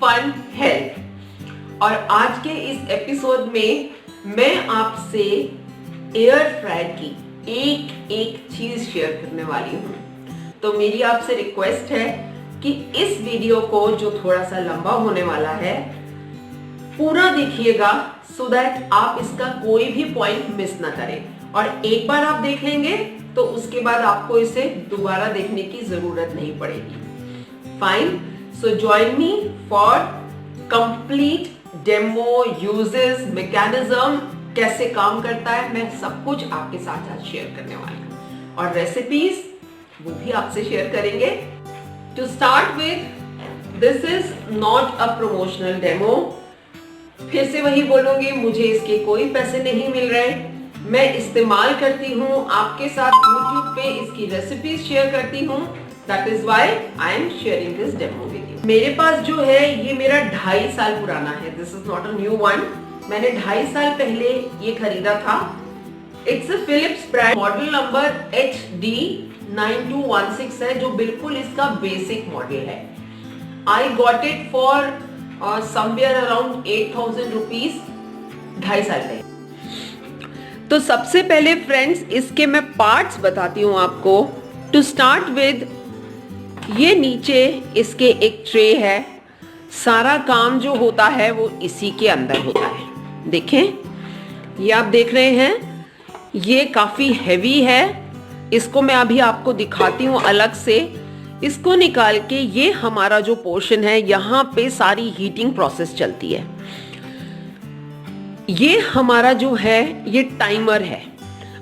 Fun health. और आज के इस एपिसोड में मैं आपसे एयर फ्रायर की एक एक चीज शेयर करने वाली हूँ। तो मेरी आपसे रिक्वेस्ट है कि इस वीडियो को, जो थोड़ा सा लंबा होने वाला है, पूरा देखिएगा सो दैट आप इसका कोई भी पॉइंट मिस ना करें। और एक बार आप देख लेंगे तो उसके बाद आपको इसे दोबारा देखने की जरूरत नहीं पड़ेगी। Fine, so join me for complete demo, uses, mechanism, कैसे काम करता है, मैं सब कुछ आपके साथ आज शेयर करने वाली हूँ। और रेसिपीज वो भी आपसे शेयर करेंगे। To start with, this is not a promotional demo. फिर से वही बोलूंगी, मुझे इसके कोई पैसे नहीं मिल रहे। मैं इस्तेमाल करती हूँ आपके साथ YouTube पे इसकी रेसिपीज शेयर करती हूँ। That is why I am sharing this demo with you. मेरे पास जो है ये मेरा 2.5 साल पुराना है। This is not a new one. मैंने 2.5 साल पहले ये खरीदा था। It's a Philips brand, model number HD9216 है, जो बिल्कुल इसका बेसिक मॉडल है। I got it for somewhere around 8,000 rupees 2.5 साल पहले। तो सबसे पहले फ्रेंड्स इसके मैं पार्ट्स बताती हूँ आपको। टू स्टार्ट विद, ये नीचे इसके एक ट्रे है। सारा काम जो होता है वो इसी के अंदर होता है। देखें, ये आप देख रहे हैं, ये काफी हैवी है। इसको मैं अभी आपको दिखाती हूँ अलग से। इसको निकाल के ये हमारा जो पोर्शन है, यहाँ पे सारी हीटिंग प्रोसेस चलती है। ये हमारा जो है ये टाइमर है।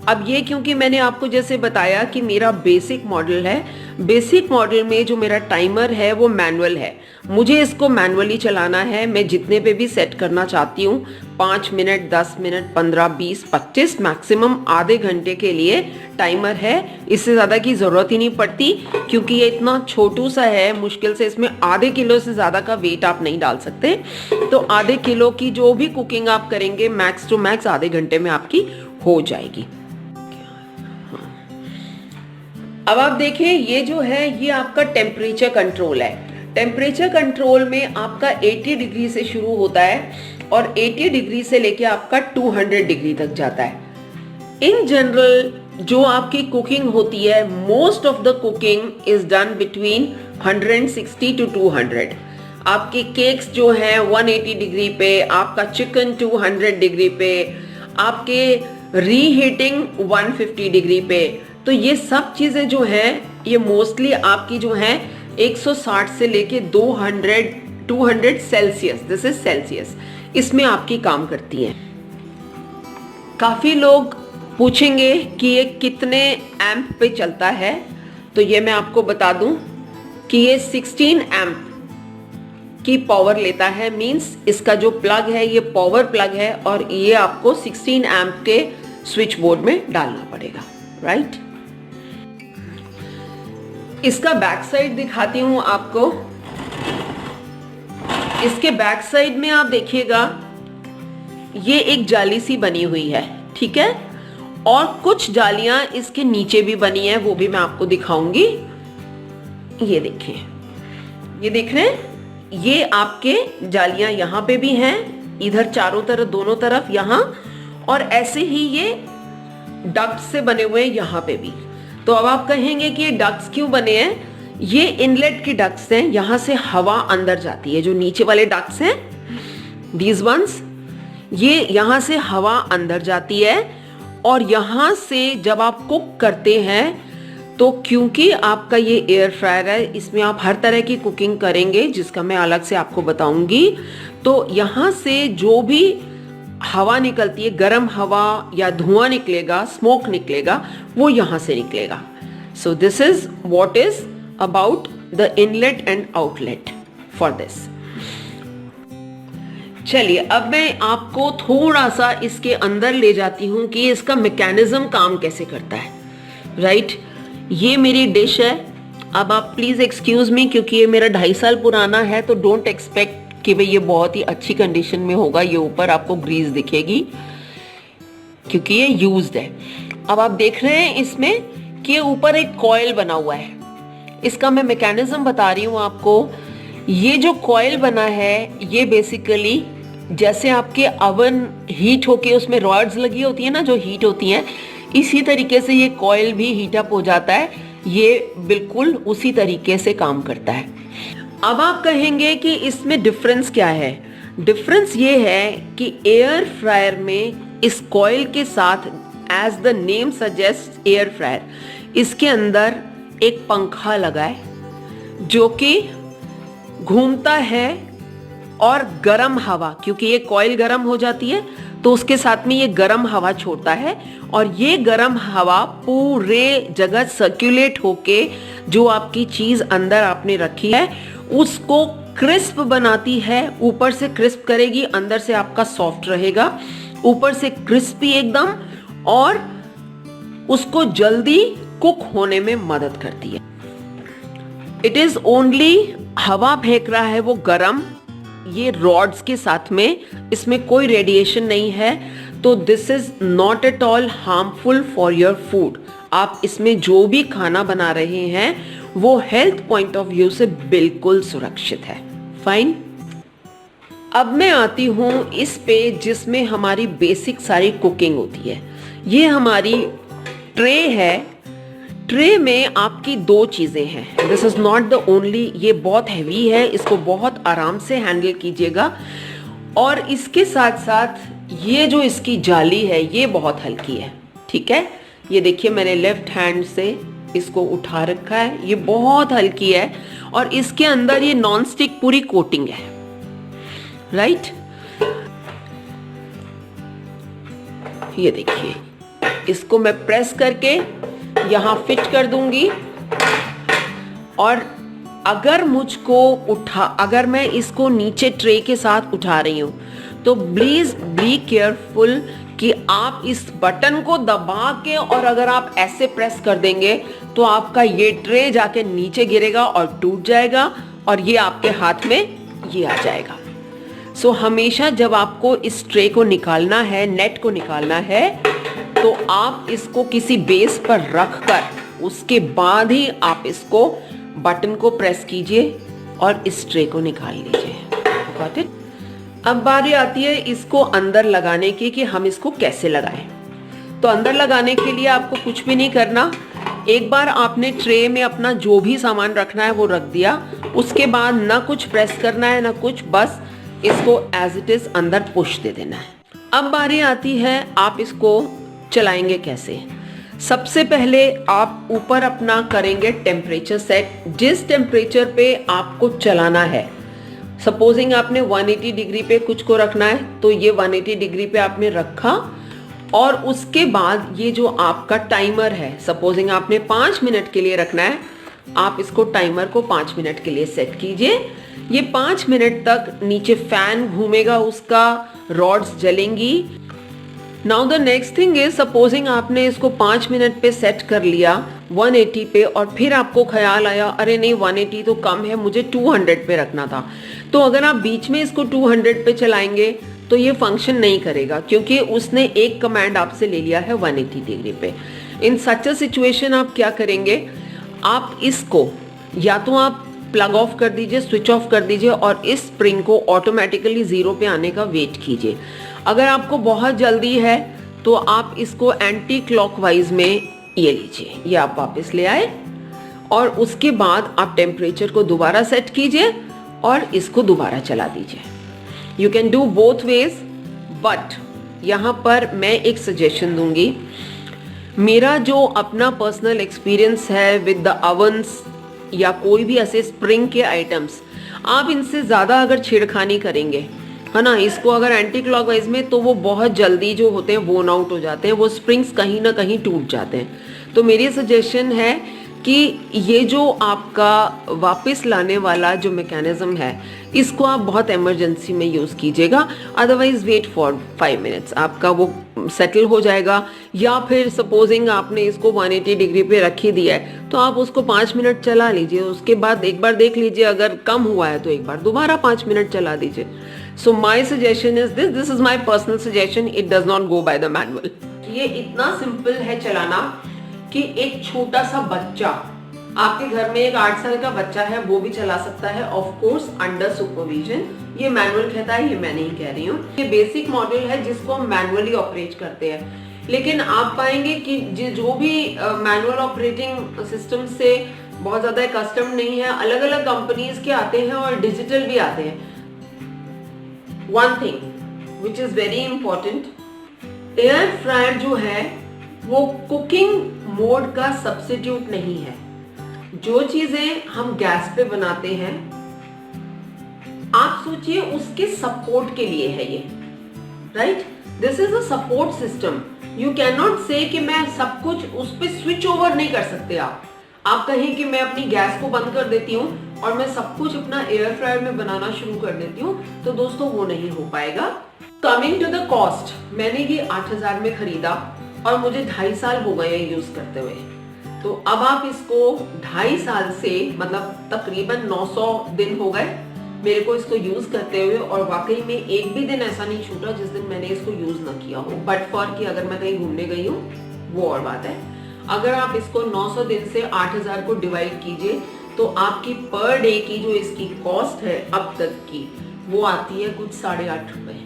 अब ये क्योंकि मैंने आपको जैसे बताया कि मेरा बेसिक मॉडल है, बेसिक मॉडल में जो मेरा टाइमर है वो मैनुअल है। मुझे इसको मैनुअली चलाना है। मैं जितने पे भी सेट करना चाहती हूँ, 5 मिनट, 10 मिनट, 15, 20, 25, मैक्सिमम आधे घंटे के लिए टाइमर है। इससे ज़्यादा की ज़रूरत ही नहीं पड़ती क्योंकि ये इतना छोटू सा है। मुश्किल से इसमें आधे किलो से ज़्यादा का वेट आप नहीं डाल सकते। तो आधे किलो की जो भी कुकिंग आप करेंगे, मैक्स टू मैक्स आधे घंटे में आपकी हो जाएगी। अब आप देखें, ये जो है ये आपका टेम्परेचर कंट्रोल है। टेम्परेचर कंट्रोल में आपका 80 डिग्री से शुरू होता है और 80 डिग्री से लेके आपका 200 डिग्री तक जाता है। इन जनरल जो आपकी कुकिंग होती है, most of the cooking is done between 160 to 200। आपके केक्स जो हैं 180 डिग्री पे, आपका चिकन 200 डिग्री पे, आपके रीहीटिंग 150 डिग्री पे। तो ये सब चीजें जो हैं ये मोस्टली आपकी जो हैं 160 से लेके 200 सेल्सियस, दिस इज सेल्सियस, इसमें आपकी काम करती हैं। काफी लोग पूछेंगे कि ये कितने एम्प पे चलता है। तो ये मैं आपको बता दूं कि ये 16 एम्प की पावर लेता है। मींस इसका जो प्लग है ये पावर प्लग है और ये आपको 16 एम्प के स्विच बोर्ड में डालना पड़ेगा, राइट। इसका बैक साइड दिखाती हूं आपको। इसके बैक साइड में आप देखिएगा ये एक जाली सी बनी हुई है, ठीक है। और कुछ जालियां इसके नीचे भी बनी है, वो भी मैं आपको दिखाऊंगी। ये देखें, ये देख रहे हैं, ये आपके जालियां यहां पे भी हैं, इधर चारों तरफ, दोनों तरफ यहां, और ऐसे ही ये डक्ट से बने हुए हैं यहां पे भी। तो अब आप कहेंगे कि ये डक्ट्स क्यों बने हैं? ये इनलेट की डक्ट्स हैं, यहां से हवा अंदर जाती है। जो नीचे वाले डक्ट्स हैं, दीज वंस, ये यहां से हवा अंदर जाती है। और यहां से जब आप कुक करते हैं, तो क्योंकि आपका ये एयर फ्रायर है, इसमें आप हर तरह की कुकिंग करेंगे जिसका मैं अलग से आपको बताऊंगी। तो यहां से जो भी हवा निकलती है, गर्म हवा या धुआं निकलेगा, स्मोक निकलेगा, वो यहां से निकलेगा। So this is what is about the inlet and outlet for this. चलिए, अब मैं आपको थोड़ा सा इसके अंदर ले जाती हूं कि इसका मैकेनिज्म काम कैसे करता है, राइट। ये मेरी डिश है। अब आप प्लीज एक्सक्यूज मी, क्योंकि ये मेरा 2.5 साल पुराना है, तो डोंट एक्सपेक्ट कि भाई ये बहुत ही अच्छी कंडीशन में होगा। ये ऊपर आपको ग्रीस दिखेगी क्योंकि ये यूज्ड है। अब आप देख रहे हैं इसमें कि ऊपर एक कॉइल बना हुआ है। इसका मैं मैकेनिज्म बता रही हूं आपको। ये जो कॉइल बना है ये बेसिकली जैसे आपके अवन हीट होके उसमें रॉड्स लगी होती है ना जो हीट होती हैं, इसी तरीके से ये कॉइल भी हीट अप हो जाता है। ये बिल्कुल उसी तरीके से काम करता है। अब आप कहेंगे कि इसमें डिफरेंस क्या है? डिफरेंस ये है कि एयर फ्रायर में इस कॉइल के साथ, as the name suggest air fryer, इसके अंदर एक पंखा लगा है जो कि घूमता है और गर्म हवा, क्योंकि ये कॉइल गर्म हो जाती है तो उसके साथ में ये गर्म हवा छोड़ता है और ये गर्म हवा पूरे जगह सर्कुलेट होके जो आपकी चीज अंदर आपने रखी है उसको क्रिस्प बनाती है। ऊपर से क्रिस्प करेगी, अंदर से आपका सॉफ्ट रहेगा, ऊपर से क्रिस्पी एकदम, और उसको जल्दी कुक होने में मदद करती है। इट इज ओनली हवा फेंक रहा है वो गरम, ये रॉड्स के साथ में, इसमें कोई रेडिएशन नहीं है, तो this is not at all harmful for your food. आप इसमें जो भी खाना बना रहे हैं वो हेल्थ पॉइंट ऑफ व्यू से बिल्कुल सुरक्षित है। फाइन। अब मैं आती हूं इस पे जिसमें हमारी बेसिक सारी कुकिंग होती है। ये हमारी ट्रे है। ट्रे में आपकी दो चीजें हैं। This is not the only, ये बहुत हैवी है, इसको बहुत आराम से हैंडल कीजिएगा। और इसके साथ साथ ये जो इसकी जाली है ये बहुत हल्की है, ठीक है। ये देखिए मैंने लेफ्ट हैंड से इसको उठा रखा है, ये बहुत हल्की है और इसके अंदर ये नॉन स्टिक पूरी कोटिंग है, राइट। ये देखिए, इसको मैं प्रेस करके यहां फिट कर दूंगी। और अगर मैं इसको नीचे ट्रे के साथ उठा रही हूं तो प्लीज बी केयरफुल कि आप इस बटन को दबा के, और अगर आप ऐसे प्रेस कर देंगे तो आपका ये ट्रे जाके नीचे गिरेगा और टूट जाएगा और ये आपके हाथ में ये आ जाएगा। सो हमेशा जब आपको इस ट्रे को निकालना है, नेट को निकालना है, तो आप इसको किसी बेस पर रख कर उसके बाद ही आप इसको बटन को प्रेस कीजिए और इस ट्रे को निकाल लीजिए। Got it? अब बारी आती है इसको अंदर लगाने की कि हम इसको कैसे लगाएं। तो अंदर लगाने के लिए आपको कुछ भी नहीं करना। एक बार आपने ट्रे में अपना जो भी सामान रखना है वो रख दिया, उसके बाद ना कुछ प्रेस करना है ना कुछ, बस इसको एज इट इज अंदर पुश दे देना है। अब बारी आती है आप इसको चलाएंगे कैसे। सबसे पहले आप ऊपर अपना करेंगे टेम्परेचर सेट, जिस टेम्परेचर पे आपको चलाना है। सपोजिंग आपने 180 डिग्री पे कुछ को रखना है तो ये 180 डिग्री पे आपने रखा, और उसके बाद ये जो आपका टाइमर है, सपोजिंग आपने 5 मिनट के लिए रखना है, आप इसको टाइमर को 5 मिनट के लिए सेट कीजिए। ये 5 मिनट तक नीचे फैन घूमेगा, उसका रॉड्स जलेंगी। Now the next thing is, supposing आपने इसको 5 मिनट पे सेट कर लिया 180 पे, और फिर आपको ख्याल आया अरे नहीं 180 तो कम है, मुझे 200 पे रखना था। तो अगर आप बीच में इसको 200 पे चलाएंगे तो ये फंक्शन नहीं करेगा, क्योंकि उसने एक कमांड आपसे ले लिया है 180 डिग्री पे। इन सच अ सिचुएशन आप क्या करेंगे, आप इसको या तो आप प्लग ऑफ कर दीजिए, स्विच ऑफ कर दीजिए, और इस स्प्रिंग को ऑटोमेटिकली 0 पे आने का वेट कीजिए। अगर आपको बहुत जल्दी है तो आप इसको एंटी क्लॉकवाइज में ये लीजिए, ये आप वापस ले आए, और उसके बाद आप टेम्परेचर को दोबारा सेट कीजिए और इसको दोबारा चला दीजिए। You can do both ways, but यहाँ पर मैं एक सजेशन दूंगी। मेरा जो अपना पर्सनल एक्सपीरियंस है विद द अवंस या कोई भी ऐसे स्प्रिंग के आइटम्स, आप इनसे ज़्यादा अगर छेड़खानी करेंगे, है ना, इसको अगर एंटी क्लॉकवाइज में, तो वो बहुत जल्दी जो होते हैं वोन आउट हो जाते हैं, वो स्प्रिंग्स कहीं ना कहीं टूट जाते हैं। तो मेरी सजेशन है कि ये जो आपका वापस लाने वाला जो मैकेनिज्म है, इसको आप बहुत इमरजेंसी में यूज़ कीजिएगा, अदरवाइज वेट फॉर 5 मिनट्स, आपका वो सेटल हो जाएगा। या फिर सपोजिंग आपने इसको 180 डिग्री पे रख ही दिया है तो आप उसको 5 मिनट चला लीजिए, उसके बाद एक बार देख लीजिए, अगर कम हुआ है तो एक बार दोबारा 5 मिनट चला दीजिए। So my suggestion is this is my personal suggestion, it does not go by the manual. ये इतना सिंपल है चलाना कि एक छोटा सा बच्चा आपके घर में एक 8 साल का बच्चा है, वो भी चला सकता है, ऑफ कोर्स अंडर सुपरविजन। ये मैनुअल कहता है, ये मैं नहीं कह रही हूँ। ये बेसिक मॉडल है जिसको हम मैनुअली ऑपरेट करते हैं। लेकिन आप पाएंगे कि जो भी मैनुअल ऑपरेटिंग सिस्टम से बहुत ज्यादा कस्टम नहीं है, अलग अलग कंपनीज के आते हैं और डिजिटल भी आते हैं। One thing which is very important, air fryer जो है वो कुकिंग मोड का सब्स्टिट्यूट नहीं है। जो चीजें हम गैस पे बनाते हैं, आप सोचिए उसके सपोर्ट के लिए है ये, right? This is a support system. You can not से कि मैं सब कुछ उस पर स्विच ओवर नहीं कर सकते। आप कहें कि मैं अपनी गैस को बंद कर देती हूँ और मैं सब कुछ अपना एयर फ्रायर में बनाना शुरू कर देती हूँ, तो दोस्तों वो नहीं हो पाएगा। कमिंग टू द कॉस्ट, मैंने ये 8,000 में खरीदा और मुझे 2.5 साल हो गए यूज करते हुए। तो अब आप इसको 2.5 साल से मतलब तकरीबन 900 दिन हो गए मेरे को इसको यूज करते हुए, और वाकई में एक भी दिन ऐसा नहीं छूटा जिस दिन मैंने इसको यूज ना किया हो। बट फॉर कि अगर मैं कहीं घूमने गई हूँ वो और बात है। अगर आप इसको 900 दिन से 8,000 को डिवाइड कीजिए तो आपकी पर डे की जो इसकी कॉस्ट है अब तक की, वो आती है कुछ 8.5 रुपए।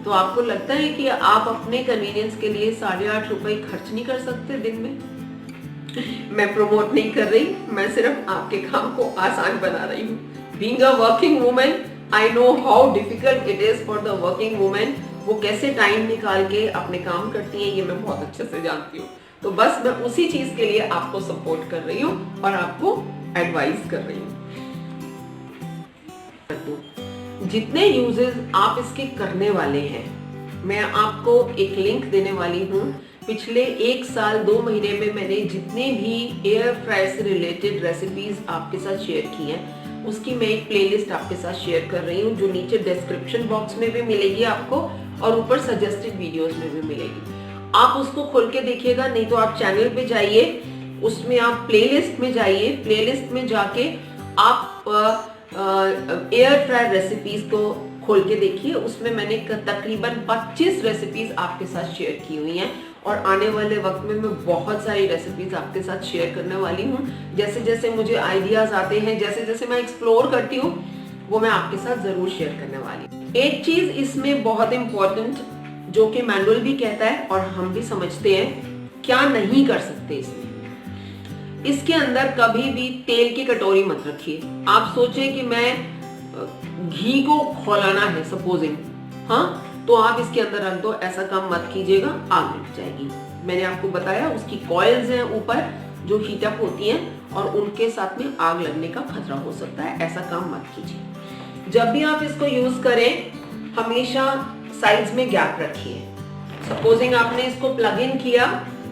तो आपको लगता है कि आप अपने कन्वीनियंस के लिए 8.5 रुपए खर्च नहीं कर सकते दिन में? मैं प्रमोट नहीं कर रही, मैं सिर्फ आपके काम को आसान बना रही हूँ। Being a working woman, I know how difficult it is for the working woman। वो कैसे टाइम निकाल के अपने काम करती हैं, ये मैं बहुत अच्छे से जानती हूँ। तो बस मैं उसी चीज के लिए आपको सपोर्ट कर रही हूँ और आपको एडवाइस कर रही हूँ। जितने यूजेस आप इसके करने वाले हैं, मैं आपको एक लिंक देने वाली हूँ। पिछले 1 साल 2 महीने में मैंने जितने भी एयर फ्रायर से रिलेटेड रेसिपीज आपके साथ शेयर की हैं, उसकी मैं एक प्लेलिस्ट आपके साथ शेयर कर रही हूँ, जो नीचे डिस्क्रिप्शन बॉक्स में भी मिलेगी आपको और ऊपर सजेस्टेड वीडियोस में भी मिलेगी। आप उसको खोल के देखिएगा, नहीं तो आप चैनल पे जाइए, उसमें आप प्लेलिस्ट में जाइए, प्लेलिस्ट में जाके आप एयर फ्रायर रेसिपीज को खोल के देखिए। उसमें मैंने तकरीबन 25 रेसिपीज आपके साथ शेयर की हुई हैं और आने वाले वक्त में मैं बहुत सारी रेसिपीज आपके साथ शेयर करने वाली हूँ। जैसे जैसे मुझे आइडियाज आते हैं, जैसे जैसे मैं एक्सप्लोर करती हूँ, वो मैं आपके साथ जरूर शेयर करने वाली हूँ। एक चीज इसमें बहुत इंपॉर्टेंट, जो कि मैनुअल भी कहता है और हम भी समझते हैं, क्या नहीं कर सकते इसके अंदर कभी भी तेल की कटोरी मत रखिए। आप सोचें कि मैं घी को खौलाना है सपोजिंग, हाँ, तो आप इसके अंदर रख दो, ऐसा काम मत कीजिएगा, आग लग जाएगी। मैंने आपको बताया उसकी कॉइल्स हैं ऊपर जो हीट अप होती हैं और उनके साथ में आग लगने का खतरा हो सकता है, ऐसा काम मत कीजिए। जब भी आप इसको यूज करें हमेशा साइड्स में गैप रखिए। सपोजिंग आपने इसको प्लग इन किया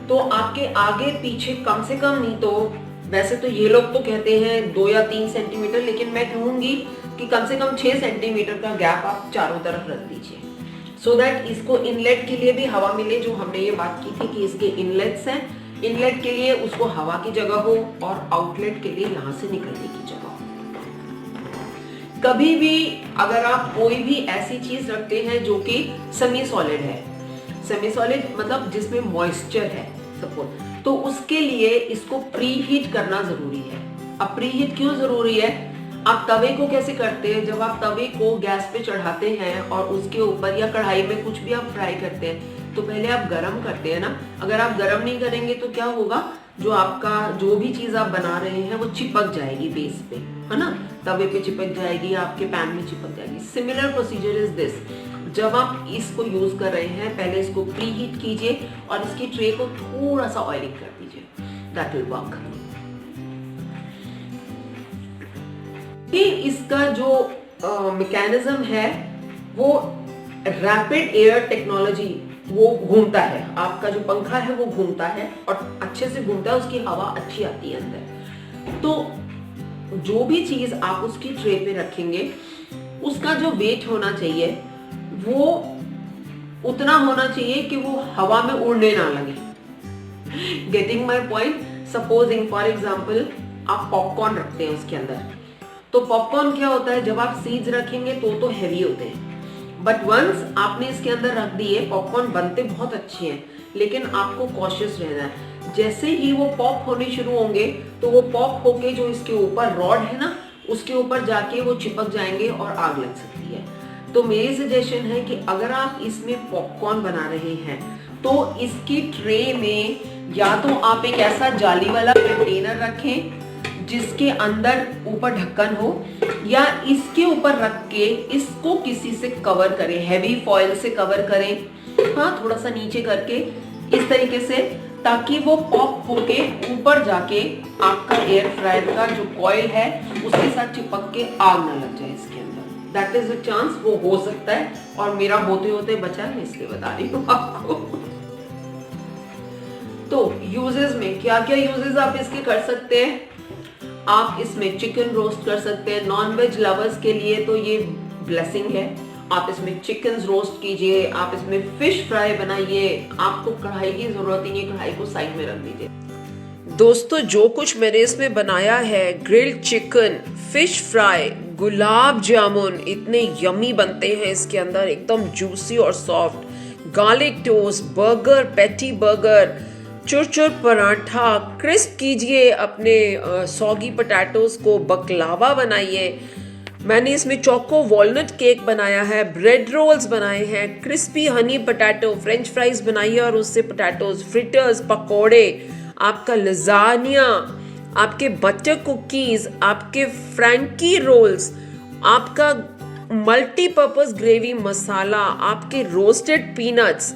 तो आपके आगे पीछे कम से कम नहीं तो, वैसे तो ये लोग तो कहते हैं 2 या 3 सेंटीमीटर, लेकिन मैं कहूंगी कि कम से कम 6 सेंटीमीटर का गैप आप चारों तरफ रख दीजिए, सो दैट इसको इनलेट के लिए भी हवा मिले। जो हमने ये बात की थी कि इसके इनलेट्स हैं, इनलेट के लिए उसको हवा की जगह हो और आउटलेट के लिए यहाँ से निकलने की जगह हो। कभी भी अगर आप कोई भी ऐसी चीज रखते हैं जो कि सेमी सॉलिड है, सेमी सॉलिड मतलब जिसमें मॉइस्चर है सपोज, तो उसके लिए इसको प्री हीट करना जरूरी है। अब प्री हीट क्यों जरूरी है? आप तवे को कैसे करते हैं? जब आप तवे को गैस पे चढ़ाते हैं और उसके ऊपर या कढ़ाई में कुछ भी आप फ्राई करते हैं तो पहले आप गरम करते हैं ना। अगर आप गरम नहीं करेंगे तो क्या होगा, जो आपका जो भी चीज आप बना रहे हैं वो चिपक जाएगी बेस पे, है ना, तवे पे चिपक जाएगी, आपके पैन में चिपक जाएगी। Similar procedure is this. जब आप इसको यूज कर रहे हैं पहले इसको प्री हीट कीजिए और इसकी ट्रे को थोड़ा सा ऑयलिंग कर दीजिए, दैट विल वर्क। ये इसका जो मैकेनिज्म है वो रैपिड एयर टेक्नोलॉजी, वो घूमता है, आपका जो पंखा है वो घूमता है और अच्छे से घूमता है, उसकी हवा अच्छी आती है अंदर। तो जो भी चीज आप उसकी ट्रे पे रखेंगे उसका जो वेट होना चाहिए वो उतना होना चाहिए कि वो हवा में उड़ने ना लगे। Getting my point? Supposing for example आप पॉपकॉर्न रखते हैं उसके अंदर, तो पॉपकॉर्न क्या होता है, जब आप सीड्स रखेंगे तो हैवी होते हैं, बट वंस आपने इसके अंदर रख दिए, पॉपकॉर्न बनते बहुत अच्छे हैं, लेकिन आपको कॉशियस रहना है। जैसे ही वो पॉप होने शुरू होंगे तो वो पॉप होके जो इसके ऊपर रॉड है ना, उसके ऊपर जाके वो चिपक जाएंगे और आग लग सकती है। तो मेरी सजेशन है कि अगर आप इसमें पॉपकॉर्न बना रहे हैं तो इसकी ट्रे में या तो आप एक ऐसा जाली वाला कंटेनर रखें जिसके अंदर ऊपर ढक्कन हो, या इसके ऊपर रख के इसको किसी से कवर करें, हैवी फॉइल से कवर करें, हाँ थोड़ा सा नीचे करके इस तरीके से, ताकि वो पॉप होके ऊपर जाके आपका एयर फ्रायर का जो कॉइल है उसके साथ चिपक के आग ना लग जाए इसके अंदर। दैट इज अ चांस, वो हो सकता है और मेरा होते होते बचा है, इसलिए बता रही हूँ आपको। तो यूजेस में क्या क्या यूजेस आप इसके कर सकते हैं? आप इसमें चिकन रोस्ट कर सकते हैं। नॉन वेज लवर्स के लिए तो ये ब्लेसिंग है। आप इसमें चिकन रोस्ट कीजिए, आप इसमें फिश फ्राई बनाइए, आपको कढ़ाई की जरूरत ही नहीं, कढ़ाई को साइड में रख दीजिए। दोस्तों जो कुछ मैंने इसमें बनाया है, grilled chicken, fish fry, gulab jamun, इतने यमी बनते हैं इसके अंदर, एकदम जूसी और soft, garlic toast, burger, patty burger, churchur paratha, crisp कीजिए अपने सॉगी पोटैटोज को, बकलावा बनाइए। मैंने इसमें चोको वॉलनट केक बनाया है, ब्रेड रोल्स बनाए हैं, crispy Honey potato, French fries बनाइए और उससे पोटैटोज, फ्रिटर्स, पकोड़े, आपका लजानिया, आपके बटर कुकीज, आपके फ्रैंकी रोल्स, आपका मल्टीपर्पज ग्रेवी मसाला, आपके रोस्टेड पीनट्स,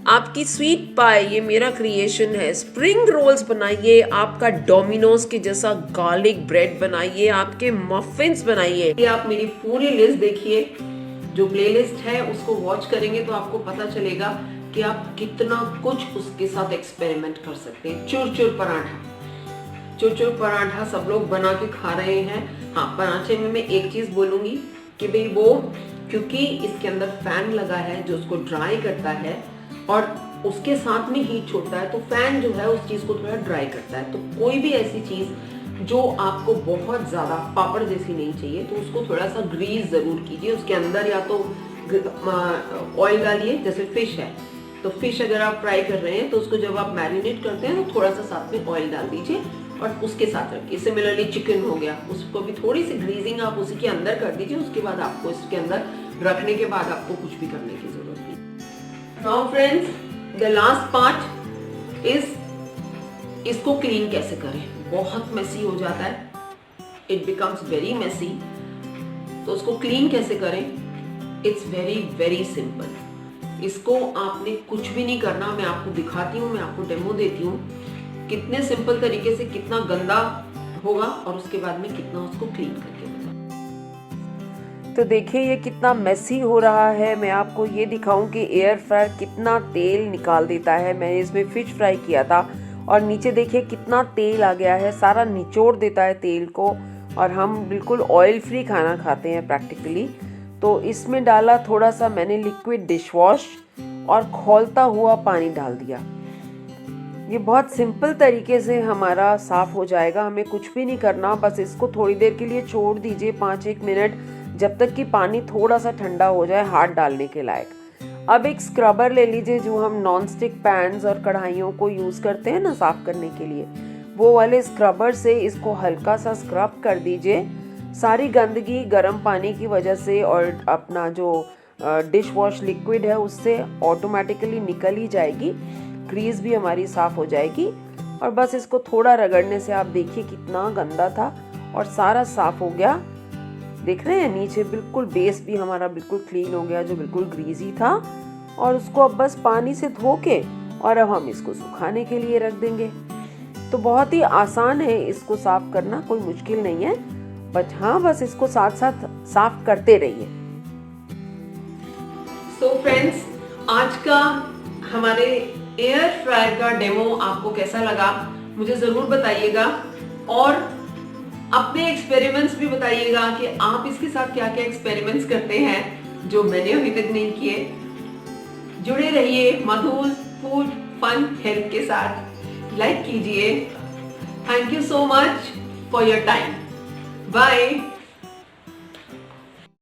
आपकी स्वीट पाई, ये मेरा क्रिएशन है, स्प्रिंग रोल्स बनाइए, आपका डोमिनोज के जैसा गार्लिक ब्रेड बनाइए, आपके मफिन्स बनाइए। ये आप मेरी पूरी लिस्ट देखिए, जो प्लेलिस्ट है उसको वॉच करेंगे तो आपको पता चलेगा कि आप कितना कुछ उसके साथ एक्सपेरिमेंट कर सकते हैं। चुरचुर पराठा, चुरचुर पराठा सब लोग बना के खा रहे हैं। हाँ, पराठे में मैं एक चीज बोलूंगी कि भाई वो, क्योंकि इसके अंदर फैन लगा है जो उसको ड्राई करता है और उसके साथ में हीट छोड़ता है, तो फैन जो है उस चीज को थोड़ा ड्राई करता है। तो कोई भी ऐसी चीज जो आपको बहुत ज्यादा पापड़ जैसी नहीं चाहिए तो उसको थोड़ा सा ग्रीस जरूर कीजिए। उसके अंदर या तो ऑयल डालिए, जैसे फिश है तो फिश अगर आप फ्राई कर रहे हैं तो उसको जब आप मैरिनेट करते हैं तो थोड़ा सा साथ में ऑयल डाल दीजिए और उसके साथ रखिए। सिमिलरली चिकन हो गया, उसको भी थोड़ी सी ग्रीजिंग आप उसी के अंदर कर दीजिए। उसके बाद आपको इसके अंदर रखने के बाद आपको कुछ भी करने की जरूरत नहीं। Now friends, the last part is इसको क्लीन कैसे करें। बहुत मेसी हो जाता है, इट बिकम्स वेरी मेसी। तो उसको क्लीन कैसे करें? It's very very simple. इसको आपने कुछ भी नहीं करना, मैं आपको दिखाती हूँ, मैं आपको डेमो देती हूँ कितने सिंपल तरीके से कितना गंदा होगा और उसके बाद में कितना उसको क्लीन करके बताऊँ। तो देखिए ये कितना मेसी हो रहा है। मैं आपको ये दिखाऊं कि एयर फ्रायर कितना तेल निकाल देता है। मैंने इसमें फिश फ्राई किया था और नीचे देखिए कितना तेल आ गया है, सारा निचोड़ देता है तेल को। और हम बिल्कुल ऑयल फ्री खाना खाते हैं प्रैक्टिकली। तो इसमें डाला थोड़ा सा मैंने लिक्विड डिश वॉश और खौलता हुआ पानी डाल दिया। ये बहुत सिंपल तरीके से हमारा साफ़ हो जाएगा, हमें कुछ भी नहीं करना, बस इसको थोड़ी देर के लिए छोड़ दीजिए 5-1 मिनट, जब तक कि पानी थोड़ा सा ठंडा हो जाए हाथ डालने के लायक। अब एक स्क्रबर ले लीजिए जो हम नॉन स्टिक पैन्स और कढ़ाइयों को यूज़ करते हैं ना साफ़ करने के लिए, वो वाले स्क्रबर से इसको हल्का सा स्क्रब कर दीजिए। सारी गंदगी गर्म पानी की वजह से और अपना जो डिश वॉश लिक्विड है उससे ऑटोमेटिकली निकल ही जाएगी, ग्रीस भी हमारी साफ़ हो जाएगी। और बस इसको थोड़ा रगड़ने से आप देखिए कितना गंदा था और सारा साफ़ हो गया। देख रहे हैं नीचे बिल्कुल बेस भी हमारा बिल्कुल क्लीन हो गया जो बिल्कुल ग्रीजी था। और उसको अब बस पानी से धो के और अब हम इसको सुखाने के लिए रख देंगे। तो बहुत ही आसान है इसको साफ़ करना, कोई मुश्किल नहीं है, बट हाँ बस इसको साथ साथ साफ़ करते रहिए। सो फ्रेंड्स, आज का हमारे एयर फ्रायर का डेमो आपको कैसा लगा मुझे ज़रूर बताइएगा और अपने एक्सपेरिमेंट्स भी बताइएगा कि आप इसके साथ क्या क्या एक्सपेरिमेंट्स करते हैं जो मैंने अभी तक नहीं किए। जुड़े रहिए मधुज फूड फन हेल्थ के साथ, लाइक कीजिए। Thank you so much for your time. Bye.